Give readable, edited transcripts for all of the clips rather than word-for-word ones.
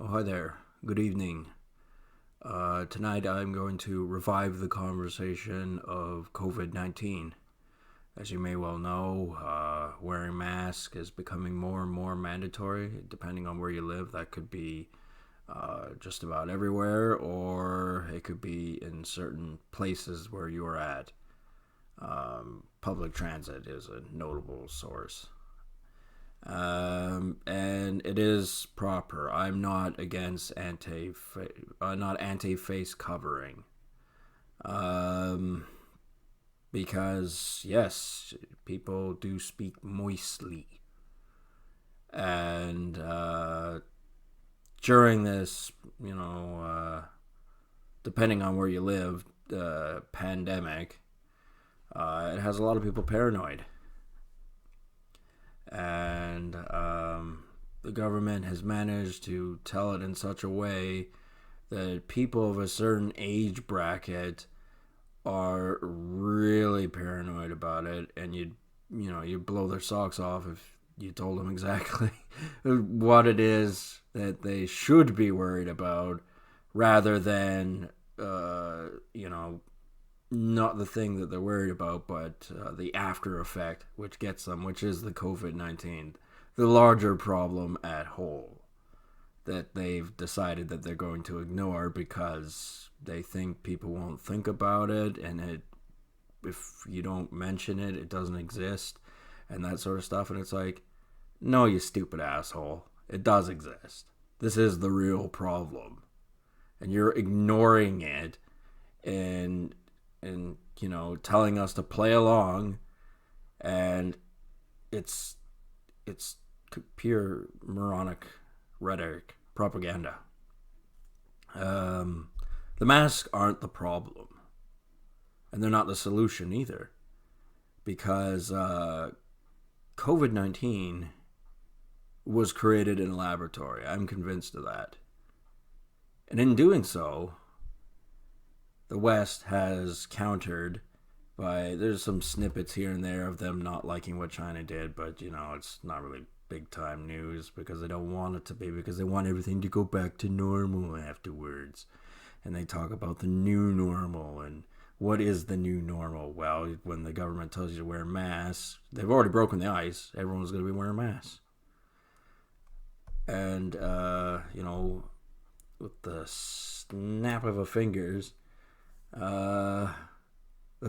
Oh, hi there. Good evening. Tonight I'm going to revive the conversation of COVID 19. As you may well know, wearing masks is becoming more and more mandatory depending on where you live. That could be just about everywhere, or it could be in certain places where you're at. Public transit is a notable source. And it is proper. I'm not against not anti face covering. Um, because yes, people do speak moistly, and during this, depending on where you live, pandemic, it has a lot of people paranoid, and the government has managed to tell it in such a way that people of a certain age bracket are really paranoid about it, and you'd blow their socks off if you told them exactly what it is that they should be worried about, rather than not the thing that they're worried about, but the after effect, which gets them, which is the COVID-19, the larger problem at whole that they've decided that they're going to ignore because they think people won't think about it, and if you don't mention it, it doesn't exist, and that sort of stuff. And it's like, no, you stupid asshole. It does exist. This is the real problem. And you're ignoring it and telling us to play along, and it's pure moronic rhetoric, propaganda. The masks aren't the problem, and they're not the solution either, because COVID-19 was created in a laboratory. I'm convinced of that. And in doing so, the West has countered by, there's some snippets here and there of them not liking what China did, but it's not really big time news because they don't want it to be, because they want everything to go back to normal afterwards. And they talk about the new normal, and what is the new normal? Well, when the government tells you to wear masks, they've already broken the ice. Everyone's going to be wearing masks. And, with the snap of a fingers, the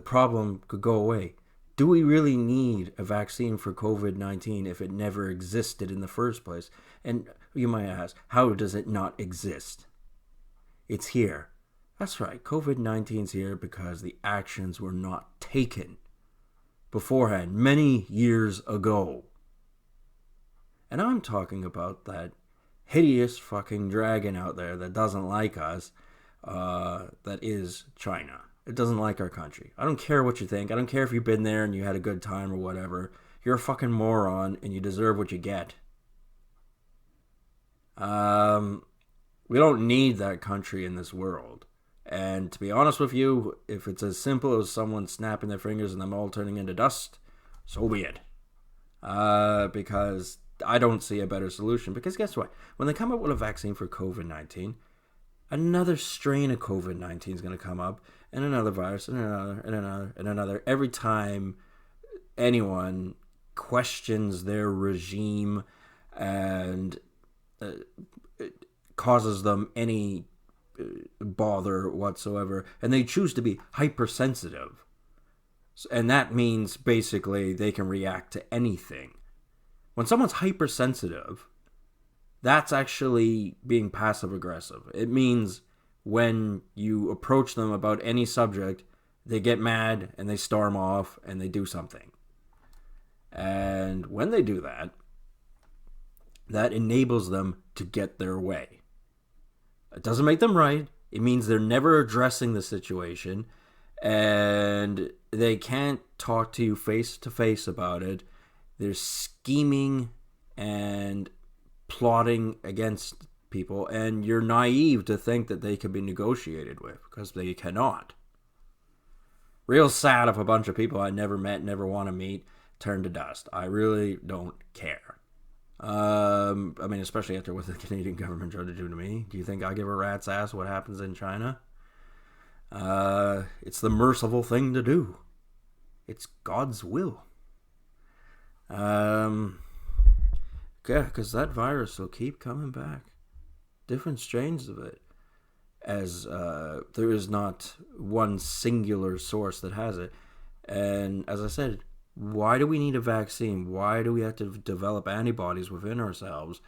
problem could go away. Do we really need a vaccine for COVID-19 if it never existed in the first place? And you might ask, how does it not exist? It's here. That's right, COVID-19's here because the actions were not taken beforehand, many years ago. And I'm talking about that hideous fucking dragon out there that doesn't like us, that is China. It doesn't like our country. I don't care what you think. I don't care if you've been there and you had a good time or whatever. You're a fucking moron and you deserve what you get. We don't need that country in this world. And to be honest with you, if it's as simple as someone snapping their fingers and them all turning into dust, so be it. Because I don't see a better solution. Because guess what? When they come up with a vaccine for COVID-19, another strain of COVID-19 is going to come up, and another virus, and another, and another, and another. Every time anyone questions their regime and causes them any bother whatsoever, and they choose to be hypersensitive. And that means basically they can react to anything. When someone's hypersensitive, that's actually being passive aggressive. It means when you approach them about any subject, they get mad and they storm off and they do something. And when they do that, that enables them to get their way. It doesn't make them right. It means they're never addressing the situation, and they can't talk to you face to face about it. They're scheming and plotting against people, and you're naive to think that they can be negotiated with, because they cannot. Real sad if a bunch of people I never met, never want to meet, turn to dust. I really don't care. I mean, especially after what the Canadian government tried to do to me. Do you think I give a rat's ass what happens in China? It's the merciful thing to do. It's God's will. Yeah, because that virus will keep coming back. Different strains of it. As there is not one singular source that has it. And as I said, why do we need a vaccine? Why do we have to develop antibodies within ourselves?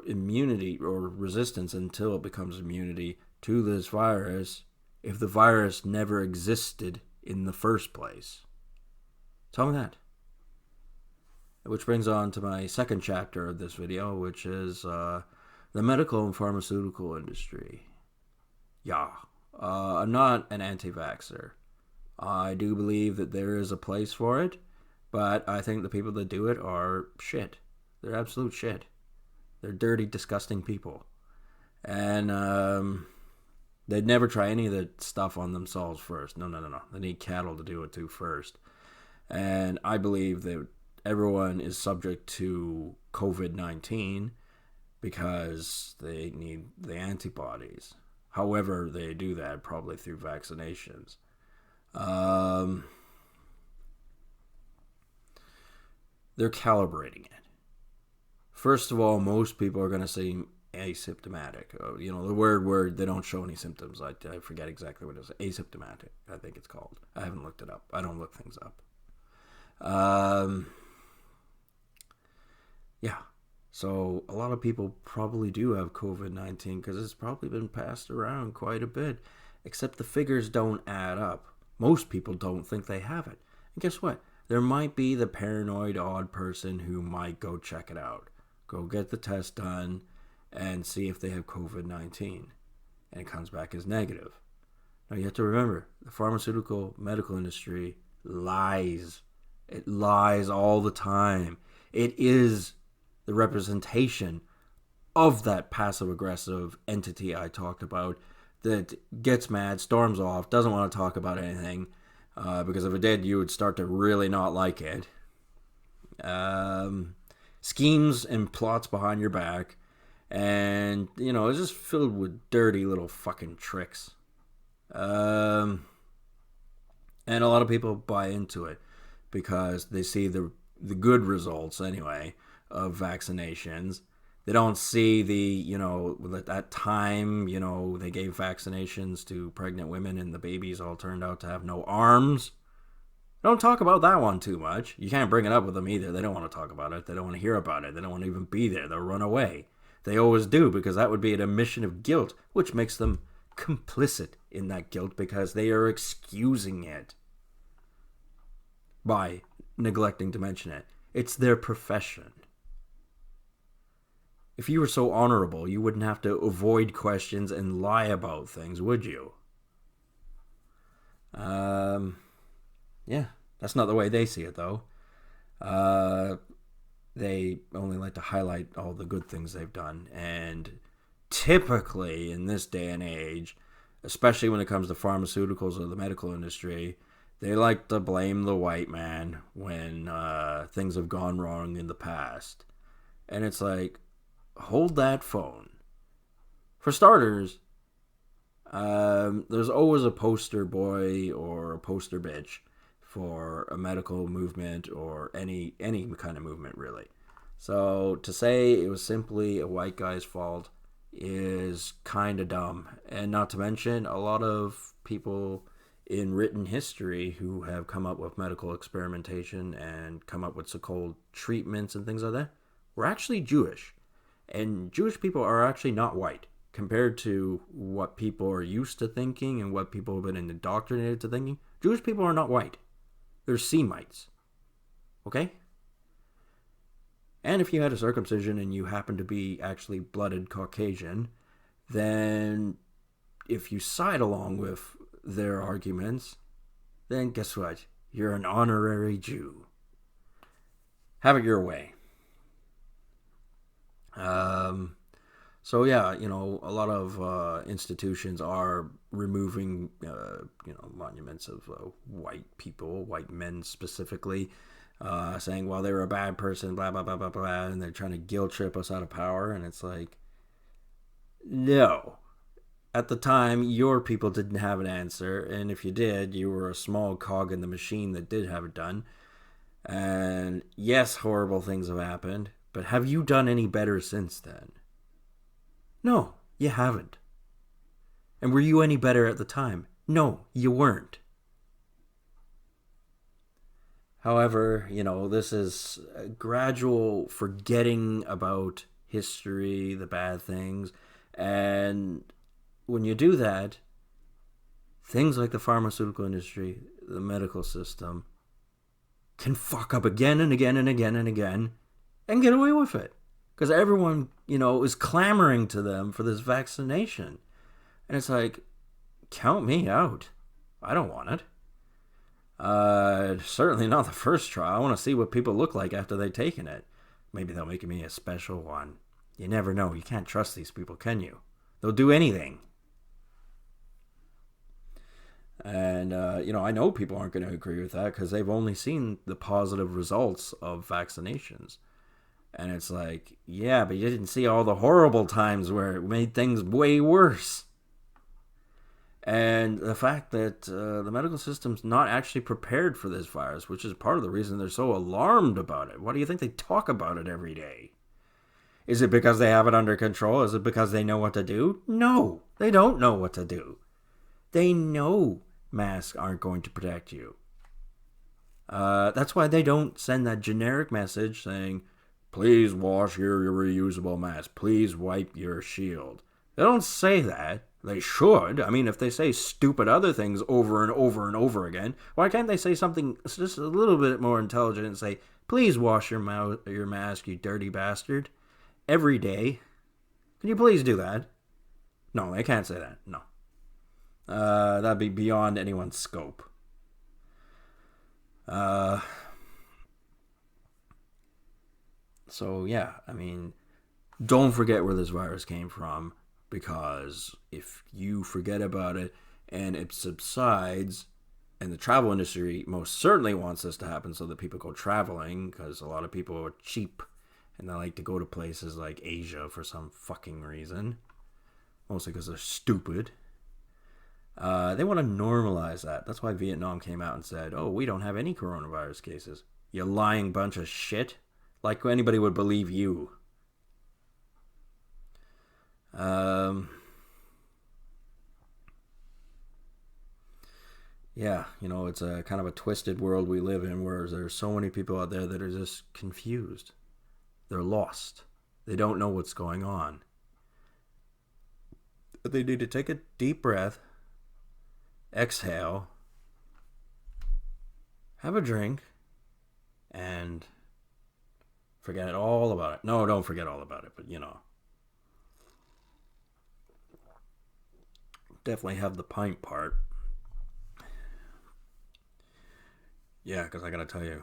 Immunity or resistance until it becomes immunity to this virus if the virus never existed in the first place? Tell me that. Which brings on to my second chapter of this video, which is the medical and pharmaceutical industry. Yeah, I'm not an anti-vaxxer. I do believe that there is a place for it, but I think the people that do it are shit. They're absolute shit. They're dirty, disgusting people. And they'd never try any of the stuff on themselves first. No. They need cattle to do it to first. And I believe that everyone is subject to COVID-19 because they need the antibodies. However, they do that probably through vaccinations. They're calibrating it. First of all, most people are going to seem asymptomatic. The word, they don't show any symptoms. I forget exactly what it is. Asymptomatic, I think it's called. I haven't looked it up. I don't look things up. Yeah. So a lot of people probably do have COVID-19 because it's probably been passed around quite a bit, except the figures don't add up. Most people don't think they have it. And guess what? There might be the paranoid odd person who might go check it out. Go get the test done and see if they have COVID-19. And it comes back as negative. Now you have to remember, the pharmaceutical medical industry lies. It lies all the time. It is the representation of that passive-aggressive entity I talked about that gets mad, storms off, doesn't want to talk about anything, because if it did, you would start to really not like it. Schemes and plots behind your back, and, it's just filled with dirty little fucking tricks. And a lot of people buy into it because they see the good results, anyway, of vaccinations. They don't see at that time, they gave vaccinations to pregnant women and the babies all turned out to have no arms. Don't talk about that one too much. You can't bring it up with them either. They don't want to talk about it. They don't want to hear about it. They don't want to even be there. They'll run away. They always do, because that would be an admission of guilt, which makes them complicit in that guilt because they are excusing it by neglecting to mention it. It's their profession. If you were so honorable, you wouldn't have to avoid questions and lie about things, would you? Yeah, that's not the way they see it, though. They only like to highlight all the good things they've done. And typically, in this day and age, especially when it comes to pharmaceuticals or the medical industry, they like to blame the white man when things have gone wrong in the past. And it's like, hold that phone. For starters, there's always a poster boy or a poster bitch for a medical movement or any kind of movement, really. So to say it was simply a white guy's fault is kind of dumb. And not to mention, a lot of people in written history who have come up with medical experimentation and come up with so-called treatments and things like that were actually Jewish. And Jewish people are actually not white compared to what people are used to thinking and what people have been indoctrinated to thinking. Jewish people are not white. They're Semites. Okay? And if you had a circumcision and you happen to be actually blooded Caucasian, then if you side along with their arguments, then guess what? You're an honorary Jew. Have it your way. So yeah, a lot of institutions are removing, monuments of white people, white men specifically, saying, well, they were a bad person, blah, blah, blah, blah, blah, and they're trying to guilt trip us out of power. And it's like, no. At the time, your people didn't have an answer. And if you did, you were a small cog in the machine that did have it done. And yes, horrible things have happened. But have you done any better since then? No, you haven't. And were you any better at the time? No, you weren't. However, this is a gradual forgetting about history, the bad things. And when you do that, things like the pharmaceutical industry, the medical system, can fuck up again and again and again and again and get away with it. Because everyone, is clamoring to them for this vaccination. And it's like, count me out. I don't want it. Certainly not the first trial. I want to see what people look like after they've taken it. Maybe they'll make me a special one. You never know. You can't trust these people, can you? They'll do anything. And, I know people aren't going to agree with that because they've only seen the positive results of vaccinations. And it's like, yeah, but you didn't see all the horrible times where it made things way worse. And the fact that the medical system's not actually prepared for this virus, which is part of the reason they're so alarmed about it. Why do you think they talk about it every day? Is it because they have it under control? Is it because they know what to do? No, they don't know what to do. They know masks aren't going to protect you. That's why they don't send that generic message saying, please wash your reusable mask. Please wipe your shield. They don't say that. They should. I mean, if they say stupid other things over and over and over again, why can't they say something just a little bit more intelligent and say, please wash your mask, you dirty bastard, every day? Can you please do that? No, they can't say that. No. That'd be beyond anyone's scope. So, yeah, I mean, don't forget where this virus came from. Because if you forget about it and it subsides, and the travel industry most certainly wants this to happen so that people go traveling, because a lot of people are cheap and they like to go to places like Asia for some fucking reason, mostly because they're stupid. They want to normalize that. That's why Vietnam came out and said, oh, we don't have any coronavirus cases. You lying bunch of shit. Like anybody would believe you. Yeah, it's a kind of a twisted world we live in where there's so many people out there that are just confused. They're lost. They don't know what's going on. But they need to take a deep breath, exhale, have a drink, and forget all about it. No, don't forget all about it, but definitely have the pint part. Yeah, because I gotta tell you,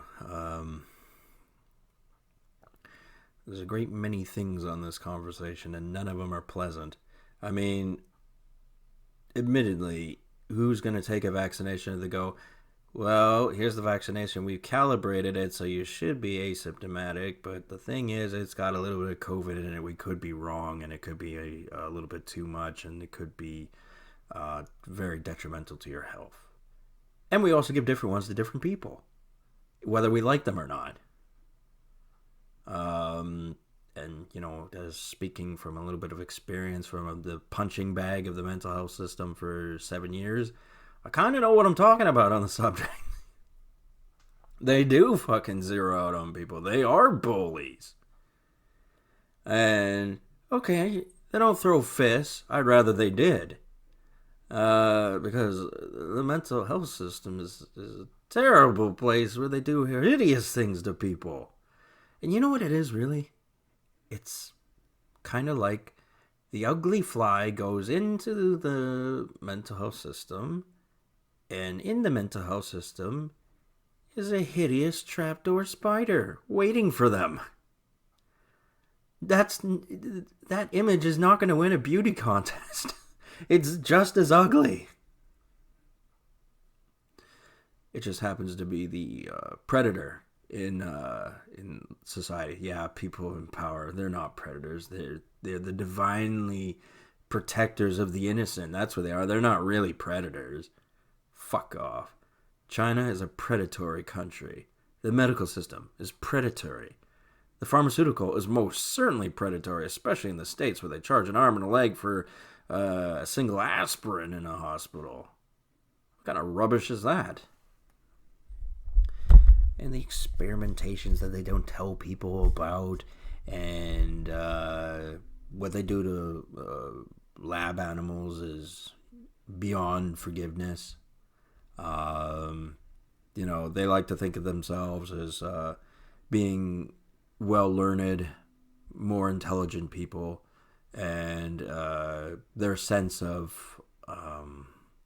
there's a great many things on this conversation, and none of them are pleasant. I mean, admittedly, who's gonna take a vaccination and they go, well, here's the vaccination, we've calibrated it, so you should be asymptomatic, but the thing is, it's got a little bit of COVID in it. We could be wrong, and it could be a little bit too much, and it could be very detrimental to your health. And we also give different ones to different people, whether we like them or not. And, as speaking from a little bit of experience from the punching bag of the mental health system for 7 years, I kind of know what I'm talking about on the subject. They do fucking zero out on people. They are bullies. And, okay, they don't throw fists. I'd rather they did. Because the mental health system is a terrible place where they do hideous things to people. And you know what it is, really? It's kind of like the ugly fly goes into the mental health system, and in the mental health system is a hideous trapdoor spider waiting for them. That image is not going to win a beauty contest. It's just as ugly. It just happens to be the predator in society. Yeah, people in power, they're not predators. They're the divinely protectors of the innocent. That's what they are. They're not really predators. Fuck off. China is a predatory country. The medical system is predatory. The pharmaceutical is most certainly predatory, especially in the States where they charge an arm and a leg for a single aspirin in a hospital. What kind of rubbish is that? And the experimentations that they don't tell people about, and what they do to lab animals is beyond forgiveness. They like to think of themselves as being well-learned, more intelligent people, and their sense of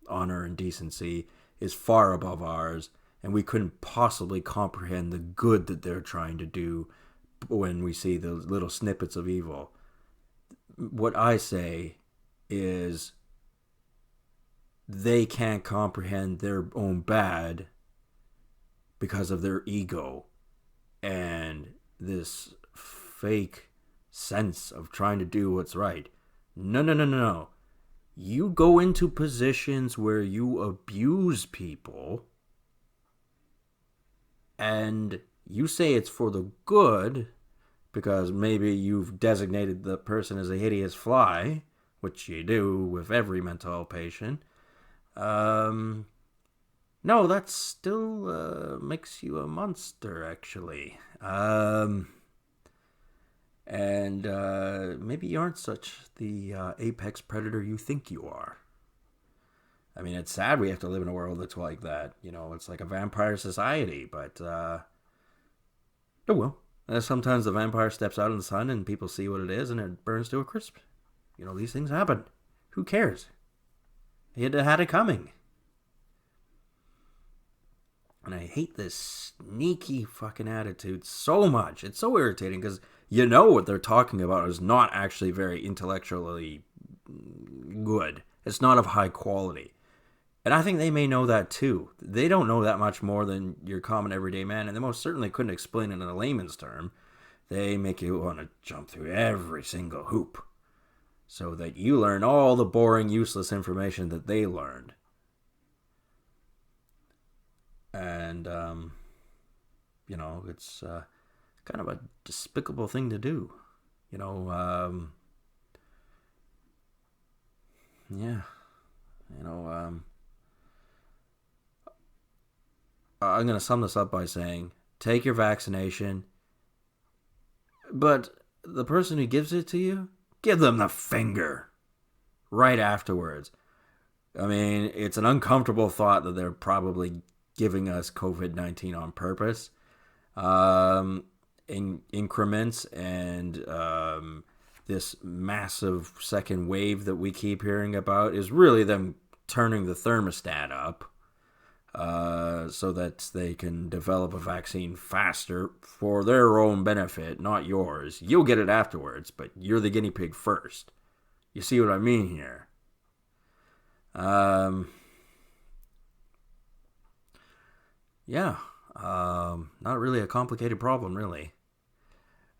honor and decency is far above ours, and we couldn't possibly comprehend the good that they're trying to do when we see those little snippets of evil. What I say is they can't comprehend their own bad because of their ego and this fake sense of trying to do what's right. No. You go into positions where you abuse people and you say it's for the good because maybe you've designated the person as a hideous fly, which you do with every mental health patient. No, that still makes you a monster, actually. And maybe you aren't such the apex predator you think you are. I mean, it's sad we have to live in a world that's like that. It's like a vampire society, but oh well. Sometimes the vampire steps out in the sun and people see what it is and it burns to a crisp. These things happen. Who cares? He had it coming. And I hate this sneaky fucking attitude so much. It's so irritating because what they're talking about is not actually very intellectually good. It's not of high quality. And I think they may know that too. They don't know that much more than your common everyday man, and they most certainly couldn't explain it in a layman's term. They make you want to jump through every single hoop so that you learn all the boring, useless information that they learned. And, it's kind of a despicable thing to do. I'm going to sum this up by saying, take your vaccination, but the person who gives it to you, give them the finger right afterwards. I mean, it's an uncomfortable thought that they're probably giving us COVID-19 on purpose, in increments, and this massive second wave that we keep hearing about is really them turning the thermostat up so that they can develop a vaccine faster for their own benefit, not yours. You'll get it afterwards, but you're the guinea pig first. You see what I mean here? Not really a complicated problem, really.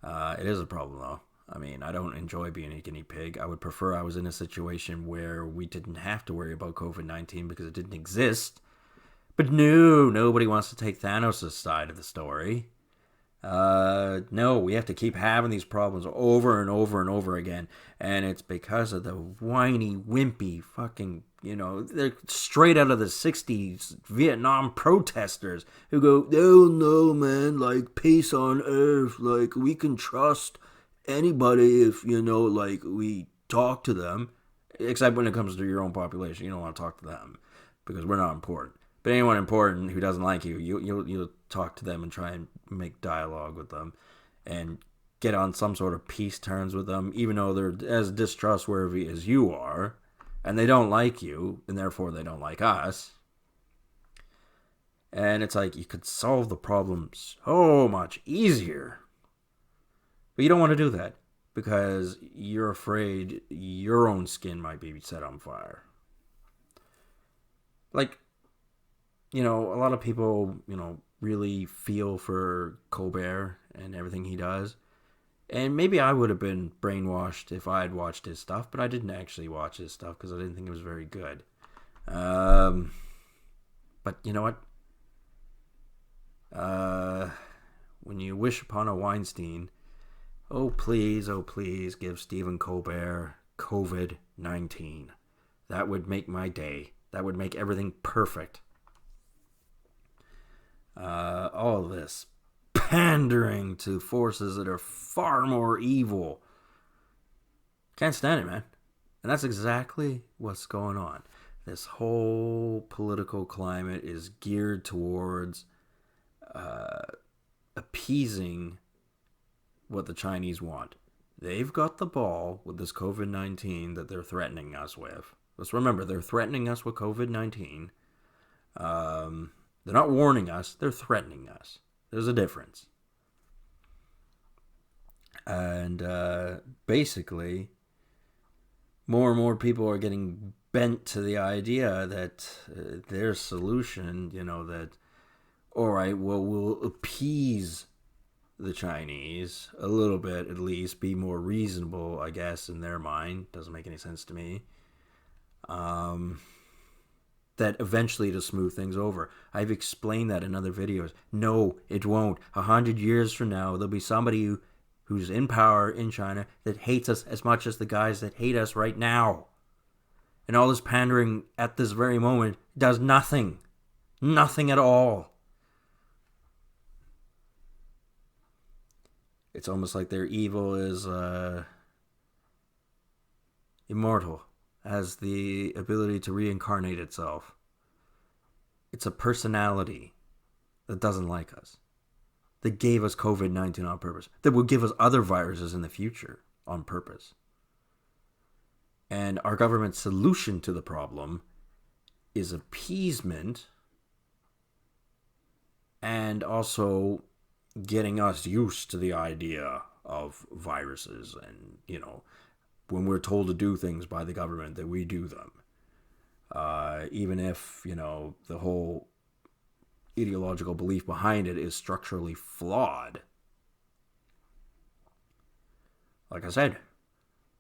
It is a problem, though. I mean, I don't enjoy being a guinea pig. I would prefer I was in a situation where we didn't have to worry about COVID-19 because it didn't exist. But no, nobody wants to take Thanos' side of the story. No, we have to keep having these problems over and over and over again. And it's because of the whiny, wimpy fucking, they're straight out of the 60s Vietnam protesters who go, oh no, man, like, peace on earth. Like, we can trust anybody if, we talk to them. Except when it comes to your own population. You don't want to talk to them because we're not important. But anyone important who doesn't like you, you'll talk to them and try and make dialogue with them and get on some sort of peace terms with them, even though they're as distrustworthy as you are, and they don't like you, and therefore they don't like us. And it's like you could solve the problem so much easier. But you don't want to do that because you're afraid your own skin might be set on fire. Like, a lot of people, really feel for Colbert and everything he does. And maybe I would have been brainwashed if I had watched his stuff, but I didn't actually watch his stuff because I didn't think it was very good. But you know what? When you wish upon a Weinstein, oh please, give Stephen Colbert COVID-19. That would make my day. That would make everything perfect. All this pandering to forces that are far more evil. Can't stand it, man. And that's exactly what's going on. This whole political climate is geared towards appeasing what the Chinese want. They've got the ball with this COVID-19 that they're threatening us with. Let's remember, they're threatening us with COVID-19. They're not warning us, they're threatening us. There's a difference. And basically, more and more people are getting bent to the idea that their solution, that, all right, well, we'll appease the Chinese a little bit, at least, be more reasonable, I guess, in their mind. Doesn't make any sense to me. That eventually to smooth things over. I've explained that in other videos. No, it won't. 100 years from now, there'll be somebody who's in power in China that hates us as much as the guys that hate us right now. And all this pandering at this very moment does nothing. Nothing at all. It's almost like their evil is immortal, has the ability to reincarnate itself. It's a personality that doesn't like us, that gave us COVID-19 on purpose, that will give us other viruses in the future on purpose. And our government's solution to the problem is appeasement and also getting us used to the idea of viruses and, when we're told to do things by the government, that we do them. Even if, the whole ideological belief behind it is structurally flawed. Like I said,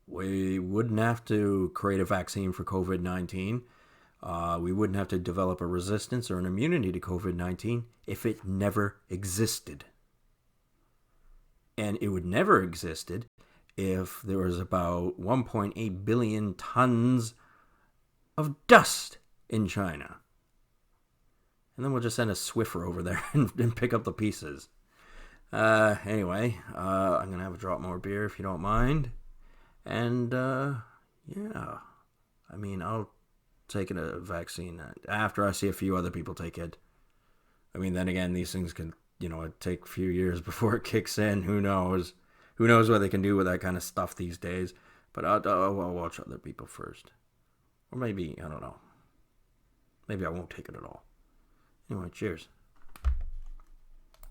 we wouldn't have to create a vaccine for COVID-19. We wouldn't have to develop a resistance or an immunity to COVID-19 if it never existed. And it would never existed if there was about 1.8 billion tons of dust in China. And then we'll just send a Swiffer over there and pick up the pieces. Anyway, I'm going to have a drop more beer if you don't mind. And, yeah. I'll take a vaccine after I see a few other people take it. Then again, these things can, it take a few years before it kicks in. Who knows? Who knows what they can do with that kind of stuff these days? But I'll watch other people first. Or maybe, I don't know. Maybe I won't take it at all. Anyway, cheers.